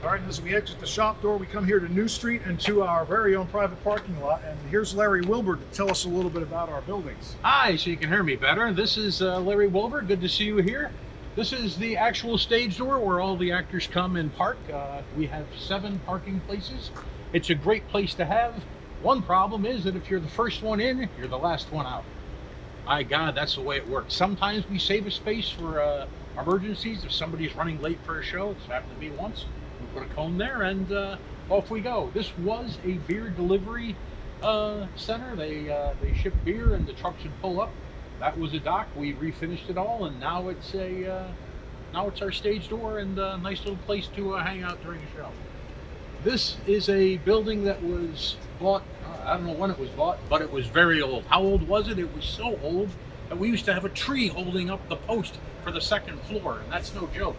All right, and as we exit the shop door, we come here to New Street and to our very own private parking lot. And here's Larry Wilbur to tell us a little bit about our buildings. Hi, so you can hear me better. This is Larry Wilbur. Good to see you here. This is the actual stage door where all the actors come and park. We have 7 parking places. It's a great place to have. One problem is that if you're the first one in, you're the last one out. My God, that's the way it works. Sometimes we save a space for emergencies. If somebody's running late for a show, it's happened to me once. We put a cone there and off we go. This was a beer delivery center. They ship beer and the trucks would pull up. That was a dock. We refinished it all, and now it's our stage door and a nice little place to hang out during a show. This is a building that was bought, I don't know when it was bought, but it was very old. How old was it? It was so old that we used to have a tree holding up the post for the second floor, and that's no joke.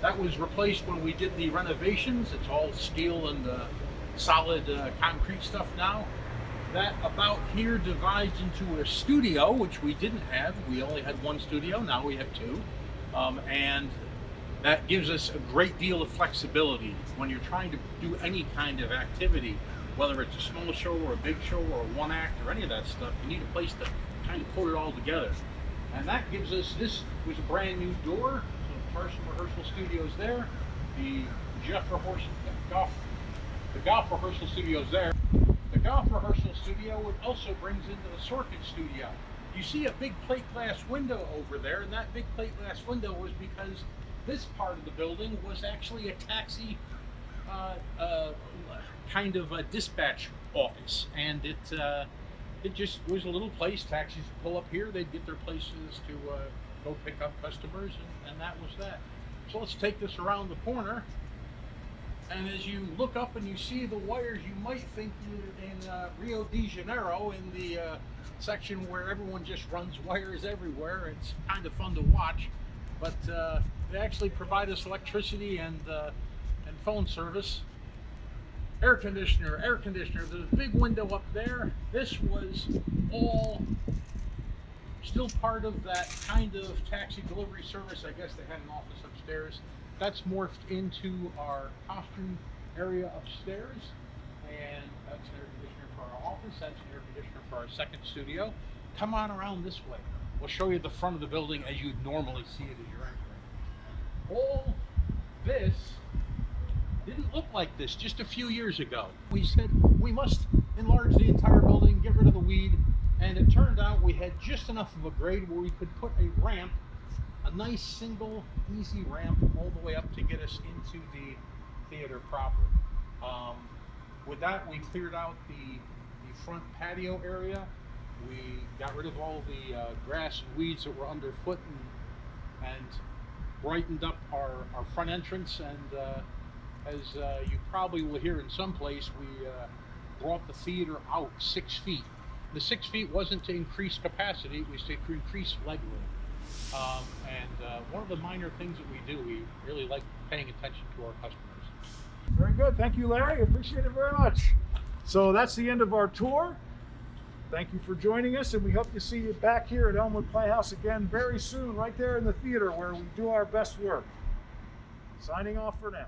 That was replaced when we did the renovations. It's all steel and solid concrete stuff now. That about here divides into a studio, which we didn't have. We only had 1 studio, now we have 2. And that gives us a great deal of flexibility when you're trying to do any kind of activity, whether it's a small show or a big show or a one act or any of that stuff. You need a place to kind of put it all together. And that gives us, this was a brand new door, so Carson Rehearsal Studio's there, the golf rehearsal studio's there. The golf rehearsal studio, it also brings into the Sorkin studio. You see a big plate glass window over there, and that big plate glass window was because this part of the building was actually a taxi kind of a dispatch office, and it just was a little place. Taxis would pull up here, they'd get their places to go pick up customers, and that was that. So let's take this around the corner, and as you look up and you see the wires, you might think you're in Rio de Janeiro in the section where everyone just runs wires everywhere. It's kind of fun to watch, but they actually provide us electricity and phone service. Air conditioner. There's a big window up there. This was all still part of that kind of taxi delivery service. I guess they had an office upstairs. That's morphed into our costume area upstairs, and that's an air conditioner for our office. That's an air conditioner for our second studio. Come on around this way. We'll show you the front of the building as you'd normally see it as you're entering. All this didn't look like this just a few years ago. We said we must enlarge the entire building, get rid of the weed, and it turned out we had just enough of a grade where we could put a ramp, a nice single easy ramp all the way up to get us into the theater proper. With that, we cleared out the front patio area. We got rid of all the grass and weeds that were underfoot and brightened up our front entrance, and as you probably will hear in some place, we brought the theater out 6 feet. The 6 feet wasn't to increase capacity, it was to increase leg room. And one of the minor things that we do, we really like paying attention to our customers. Very good. Thank you, Larry. Appreciate it very much. So that's the end of our tour. Thank you for joining us, and we hope to see you back here at Elmwood Playhouse again very soon, right there in the theater where we do our best work. Signing off for now.